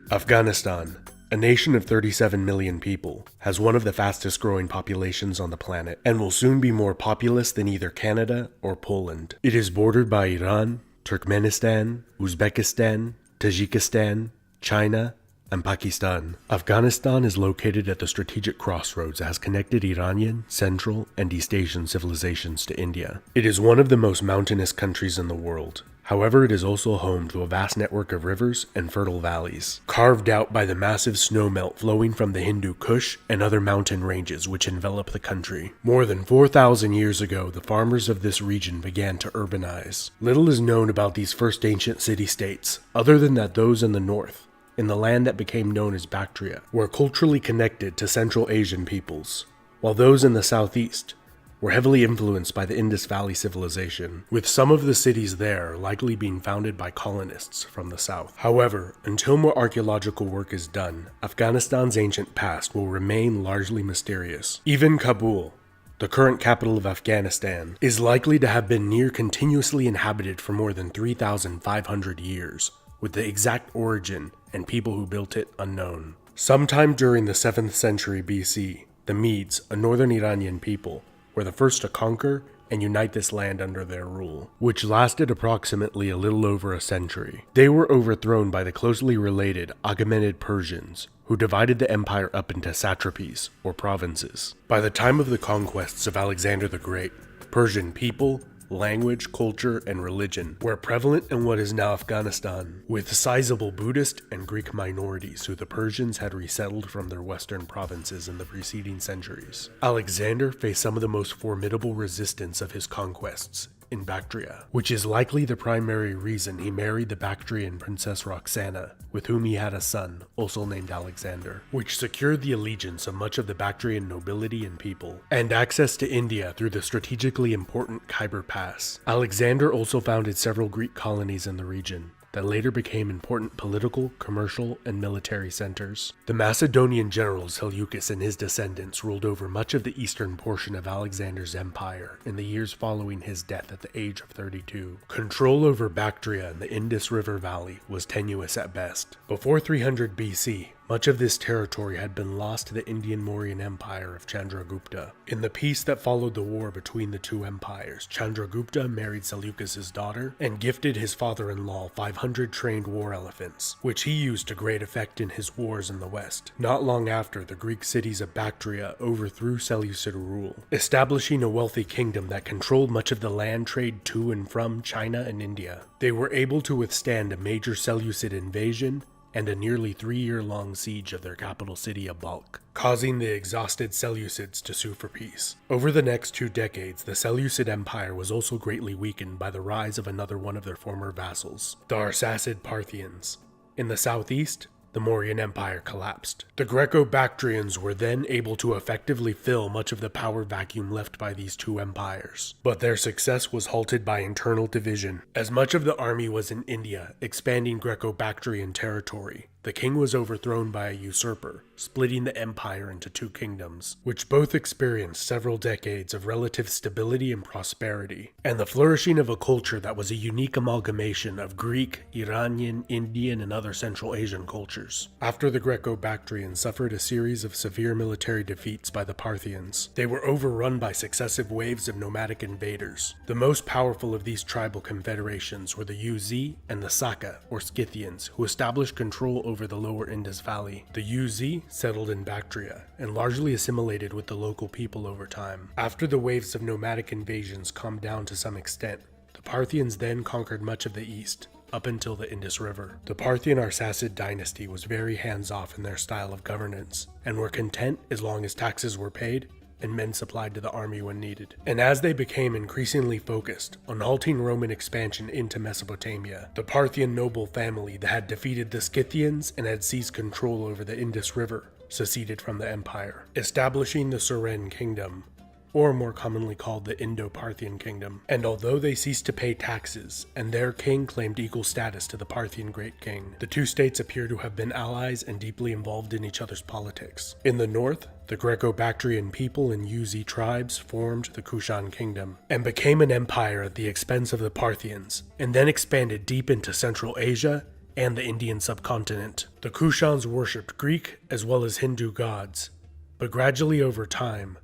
Afghanistan, a nation of 37 million people, has one of the fastest growing populations on the planet and will soon be more populous than either Canada or Poland. It is bordered by Iran, Turkmenistan, Uzbekistan, Tajikistan, China, and Pakistan. Afghanistan is located at the strategic crossroads that has connected Iranian, Central, and East Asian civilizations to India. It is one of the most mountainous countries in the world. However, it is also home to a vast network of rivers and fertile valleys, carved out by the massive snowmelt flowing from the Hindu Kush and other mountain ranges which envelop the country. More than 4,000 years ago, the farmers of this region began to urbanize. Little is known about these first ancient city-states, other than that those in the north, in the land that became known as Bactria, were culturally connected to Central Asian peoples, while those in the southeast were heavily influenced by the Indus Valley civilization, with some of the cities there likely being founded by colonists from the south. However, until more archaeological work is done, Afghanistan's ancient past will remain largely mysterious. Even Kabul, the current capital of Afghanistan, is likely to have been near continuously inhabited for more than 3,500 years, with the exact origin and people who built it unknown. Sometime during the 7th century BC, the Medes, a northern Iranian people, were the first to conquer and unite this land under their rule, which lasted approximately a little over a century. They were overthrown by the closely related Achaemenid Persians, who divided the empire up into satrapies, or provinces. By the time of the conquests of Alexander the Great, Persian people, language, culture, and religion were prevalent in what is now Afghanistan, with sizable Buddhist and Greek minorities who the Persians had resettled from their western provinces in the preceding centuries. Alexander faced some of the most formidable resistance of his conquests in Bactria, which is likely the primary reason he married the Bactrian princess Roxana, with whom he had a son, also named Alexander, which secured the allegiance of much of the Bactrian nobility and people, and access to India through the strategically important Khyber Pass. Alexander also founded several Greek colonies in the region that later became important political, commercial, and military centers. The Macedonian general Seleucus and his descendants ruled over much of the eastern portion of Alexander's empire in the years following his death at the age of 32. Control over Bactria and the Indus River Valley was tenuous at best. Before 300 BC, much of this territory had been lost to the Indian Mauryan Empire of Chandragupta. In the peace that followed the war between the two empires, Chandragupta married Seleucus's daughter and gifted his father-in-law 500 trained war elephants, which he used to great effect in his wars in the west. Not long after, the Greek cities of Bactria overthrew Seleucid rule, establishing a wealthy kingdom that controlled much of the land trade to and from China and India. They were able to withstand a major Seleucid invasion and a nearly 3-year-long siege of their capital city of Balkh, causing the exhausted Seleucids to sue for peace. Over the next 2 decades, the Seleucid Empire was also greatly weakened by the rise of another one of their former vassals, the Arsacid Parthians. In the southeast, the Mauryan Empire collapsed. The Greco-Bactrians were then able to effectively fill much of the power vacuum left by these two empires, but their success was halted by internal division. As much of the army was in India, expanding Greco-Bactrian territory, the king was overthrown by a usurper, splitting the empire into 2 kingdoms, which both experienced several decades of relative stability and prosperity, and the flourishing of a culture that was a unique amalgamation of Greek, Iranian, Indian, and other Central Asian cultures. After the Greco-Bactrians suffered a series of severe military defeats by the Parthians, they were overrun by successive waves of nomadic invaders. The most powerful of these tribal confederations were the Uz and the Saka, or Scythians, who established control over the lower Indus Valley. The Uz settled in Bactria and largely assimilated with the local people over time. After the waves of nomadic invasions calmed down to some extent, the Parthians then conquered much of the east, up until the Indus River. The Parthian Arsacid dynasty was very hands-off in their style of governance, and were content as long as taxes were paid and men supplied to the army when needed. And as they became increasingly focused on halting Roman expansion into Mesopotamia, the Parthian noble family that had defeated the Scythians and had seized control over the Indus River seceded from the empire, establishing the Suren kingdom, or more commonly called the Indo-Parthian kingdom. And although they ceased to pay taxes, and their king claimed equal status to the Parthian Great King, the two states appear to have been allies and deeply involved in each other's politics. In the north, the Greco-Bactrian people and Uz tribes formed the Kushan kingdom, and became an empire at the expense of the Parthians, and then expanded deep into Central Asia and the Indian subcontinent. The Kushans worshipped Greek as well as Hindu gods, but gradually over time,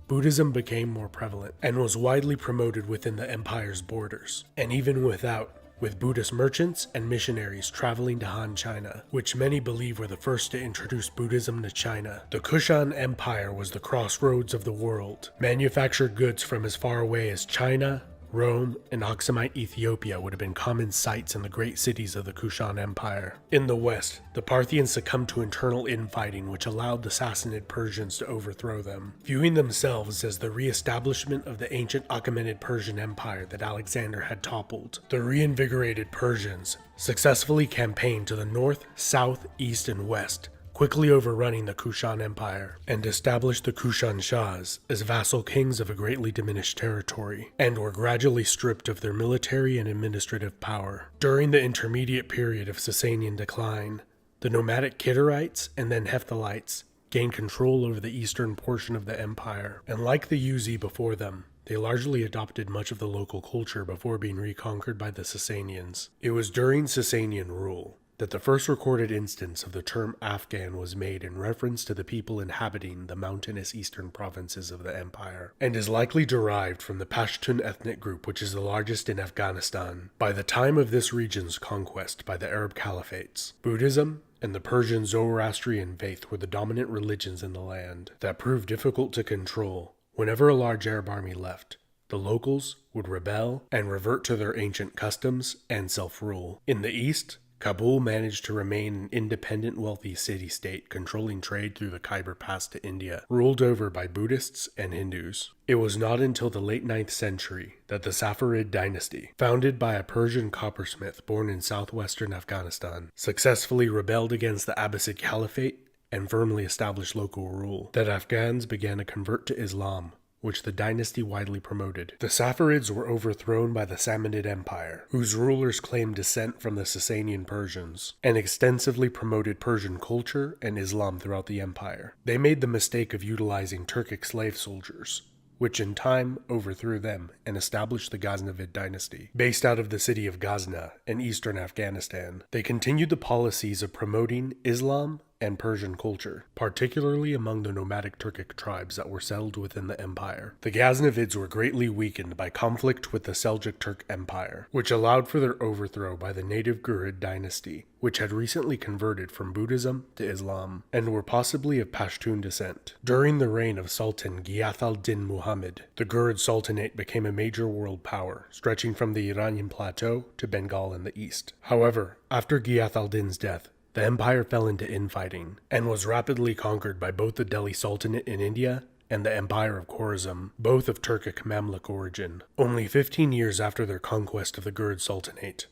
Buddhism became more prevalent and was widely promoted within the empire's borders, and even without, with Buddhist merchants and missionaries traveling to Han China, which many believe were the first to introduce Buddhism to China. The Kushan Empire was the crossroads of the world. Manufactured goods from as far away as China, Rome, and Aksumite Ethiopia would have been common sights in the great cities of the Kushan Empire. In the west, the Parthians succumbed to internal infighting which allowed the Sassanid Persians to overthrow them. Viewing themselves as the re-establishment of the ancient Achaemenid Persian Empire that Alexander had toppled, the reinvigorated Persians successfully campaigned to the north, south, east, and west, quickly overrunning the Kushan Empire, and established the Kushan Shahs as vassal kings of a greatly diminished territory, and were gradually stripped of their military and administrative power. During the intermediate period of Sasanian decline, the nomadic Kidarites and then Hephthalites gained control over the eastern portion of the empire, and like the Yuezhi before them, they largely adopted much of the local culture before being reconquered by the Sasanians. It was during Sasanian rule that the first recorded instance of the term Afghan was made in reference to the people inhabiting the mountainous eastern provinces of the empire, and is likely derived from the Pashtun ethnic group, which is the largest in Afghanistan. By the time of this region's conquest by the Arab caliphates, Buddhism and the Persian Zoroastrian faith were the dominant religions in the land that proved difficult to control. Whenever a large Arab army left, the locals would rebel and revert to their ancient customs and self-rule. In the east, Kabul managed to remain an independent, wealthy city-state controlling trade through the Khyber Pass to India, ruled over by Buddhists and Hindus. It was not until the late 9th century that the Safarid dynasty, founded by a Persian coppersmith born in southwestern Afghanistan, successfully rebelled against the Abbasid Caliphate and firmly established local rule, that Afghans began to convert to Islam, which the dynasty widely promoted. The Safarids were overthrown by the Samanid Empire, whose rulers claimed descent from the Sasanian Persians, and extensively promoted Persian culture and Islam throughout the empire. They made the mistake of utilizing Turkic slave soldiers, which in time overthrew them and established the Ghaznavid dynasty. Based out of the city of Ghazna in eastern Afghanistan, they continued the policies of promoting Islam and Persian culture, particularly among the nomadic Turkic tribes that were settled within the empire. The Ghaznavids were greatly weakened by conflict with the Seljuk Turk Empire, which allowed for their overthrow by the native Ghurid dynasty, which had recently converted from Buddhism to Islam, and were possibly of Pashtun descent. During the reign of Sultan Ghiyath al-Din Muhammad, the Ghurid Sultanate became a major world power, stretching from the Iranian plateau to Bengal in the east. However, after Ghiyath al-Din's death, the empire fell into infighting, and was rapidly conquered by both the Delhi Sultanate in India and the Empire of Khorasan, both of Turkic Mamluk origin. Only 15 years after their conquest of the Ghurid Sultanate,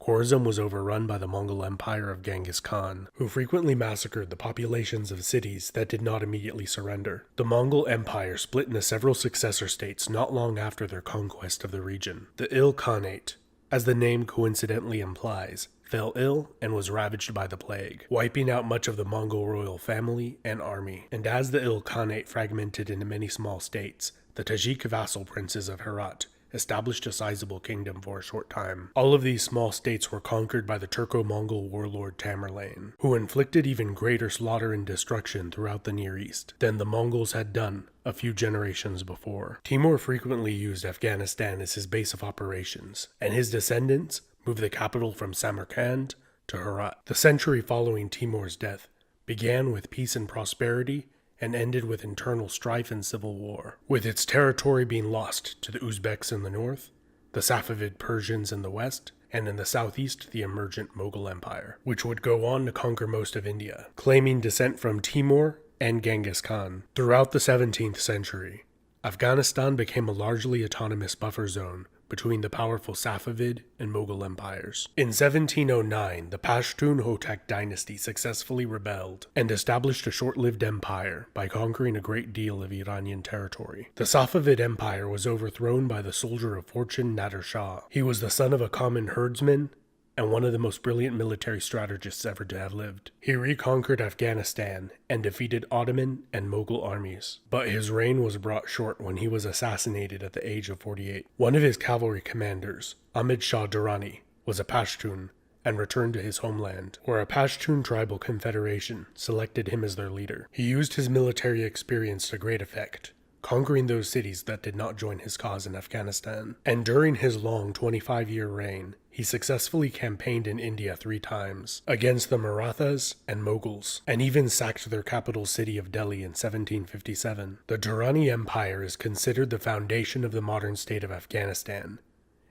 Khorasan was overrun by the Mongol Empire of Genghis Khan, who frequently massacred the populations of cities that did not immediately surrender. The Mongol Empire split into several successor states not long after their conquest of the region. The Il Khanate, as the name coincidentally implies, fell ill and was ravaged by the plague, wiping out much of the Mongol royal family and army. And as the Il Khanate fragmented into many small states, the Tajik vassal princes of Herat established a sizable kingdom for a short time. All of these small states were conquered by the Turco-Mongol warlord Tamerlane, who inflicted even greater slaughter and destruction throughout the Near East than the Mongols had done a few generations before. Timur frequently used Afghanistan as his base of operations, and his descendants moved the capital from Samarkand to Herat. The century following Timur's death began with peace and prosperity and ended with internal strife and civil war, with its territory being lost to the Uzbeks in the north, the Safavid Persians in the west, and in the southeast the emergent Mughal Empire, which would go on to conquer most of India, claiming descent from Timur and Genghis Khan. Throughout the 17th century, Afghanistan became a largely autonomous buffer zone between the powerful Safavid and Mughal empires. In 1709, the Pashtun Hotak dynasty successfully rebelled and established a short-lived empire by conquering a great deal of Iranian territory. The Safavid Empire was overthrown by the soldier of fortune Nader Shah. He was the son of a common herdsman and one of the most brilliant military strategists ever to have lived. He reconquered Afghanistan and defeated Ottoman and Mughal armies, but his reign was brought short when he was assassinated at the age of 48. One of his cavalry commanders, Ahmed Shah Durrani, was a Pashtun and returned to his homeland, where a Pashtun tribal confederation selected him as their leader. He used his military experience to great effect, conquering those cities that did not join his cause in Afghanistan. And during his long 25-year reign, he successfully campaigned in India 3 times against the Marathas and Mughals, and even sacked their capital city of Delhi in 1757. The Durrani Empire is considered the foundation of the modern state of Afghanistan,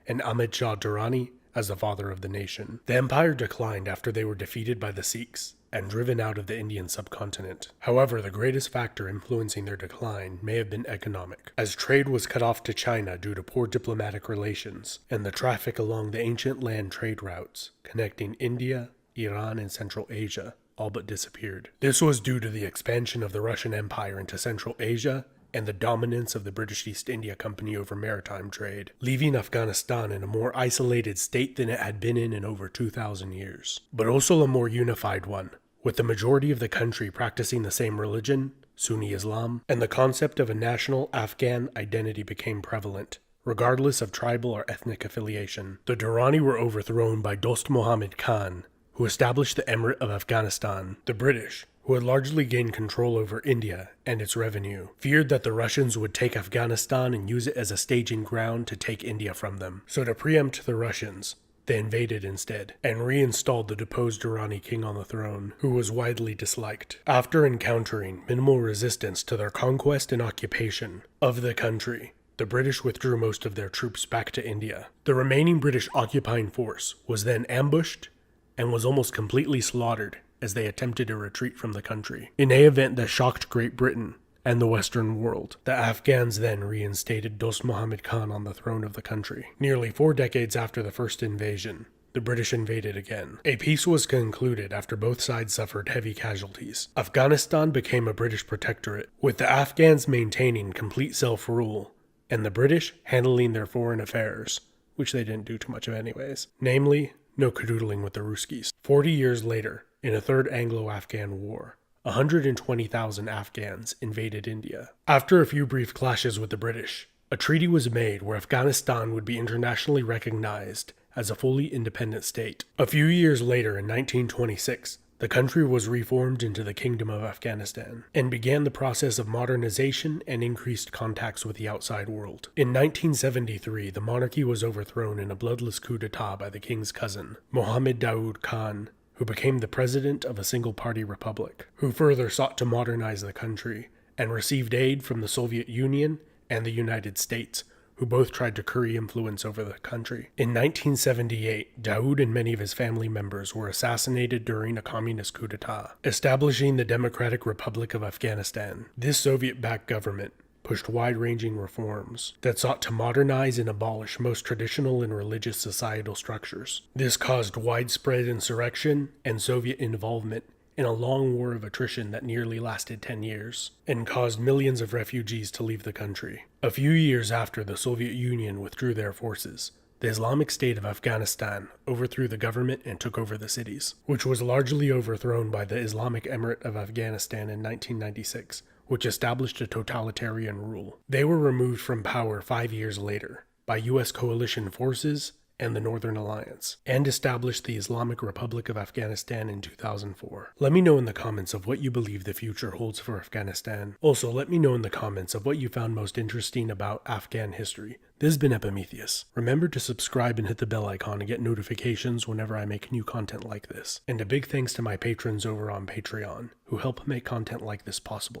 and Ahmad Shah Durrani as the father of the nation. The empire declined after they were defeated by the Sikhs and driven out of the Indian subcontinent. However, the greatest factor influencing their decline may have been economic, as trade was cut off to China due to poor diplomatic relations, and the traffic along the ancient land trade routes connecting India, Iran, and Central Asia all but disappeared. This was due to the expansion of the Russian Empire into Central Asia and the dominance of the British East India Company over maritime trade, leaving Afghanistan in a more isolated state than it had been in over 2,000 years, but also a more unified one, with the majority of the country practicing the same religion, Sunni Islam, and the concept of a national Afghan identity became prevalent, regardless of tribal or ethnic affiliation. The Durrani were overthrown by Dost Muhammad Khan, who established the Emirate of Afghanistan. The British, who had largely gained control over India and its revenue, feared that the Russians would take Afghanistan and use it as a staging ground to take India from them. So to preempt the Russians, they invaded instead, and reinstalled the deposed Durrani king on the throne, who was widely disliked. After encountering minimal resistance to their conquest and occupation of the country, the British withdrew most of their troops back to India. The remaining British occupying force was then ambushed and was almost completely slaughtered as they attempted to retreat from the country. In an event that shocked Great Britain and the Western world, the Afghans then reinstated Dost Muhammad Khan on the throne of the country. Nearly 4 decades after the first invasion, the British invaded again. A peace was concluded after both sides suffered heavy casualties. Afghanistan became a British protectorate, with the Afghans maintaining complete self-rule, and the British handling their foreign affairs, which they didn't do too much of anyways. Namely, no canoodling with the Ruskies. 40 years later, in a third Anglo-Afghan war, 120,000 Afghans invaded India. After a few brief clashes with the British, a treaty was made where Afghanistan would be internationally recognized as a fully independent state. A few years later, in 1926, the country was reformed into the Kingdom of Afghanistan and began the process of modernization and increased contacts with the outside world. In 1973, the monarchy was overthrown in a bloodless coup d'etat by the king's cousin, Mohammed Daoud Khan, who became the president of a single-party republic, who further sought to modernize the country and received aid from the Soviet Union and the United States, who both tried to curry influence over the country. In 1978, Daoud and many of his family members were assassinated during a communist coup d'etat, establishing the Democratic Republic of Afghanistan. This Soviet-backed government pushed wide-ranging reforms that sought to modernize and abolish most traditional and religious societal structures. This caused widespread insurrection and Soviet involvement in a long war of attrition that nearly lasted 10 years, and caused millions of refugees to leave the country. A few years after the Soviet Union withdrew their forces, the Islamic State of Afghanistan overthrew the government and took over the cities, which was largely overthrown by the Islamic Emirate of Afghanistan in 1996, which established a totalitarian rule. They were removed from power 5 years later by U.S. coalition forces and the Northern Alliance, and established the Islamic Republic of Afghanistan in 2004. Let me know in the comments of what you believe the future holds for Afghanistan. Also, let me know in the comments of what you found most interesting about Afghan history. This has been Epimetheus. Remember to subscribe and hit the bell icon to get notifications whenever I make new content like this. And a big thanks to my patrons over on Patreon, who help make content like this possible.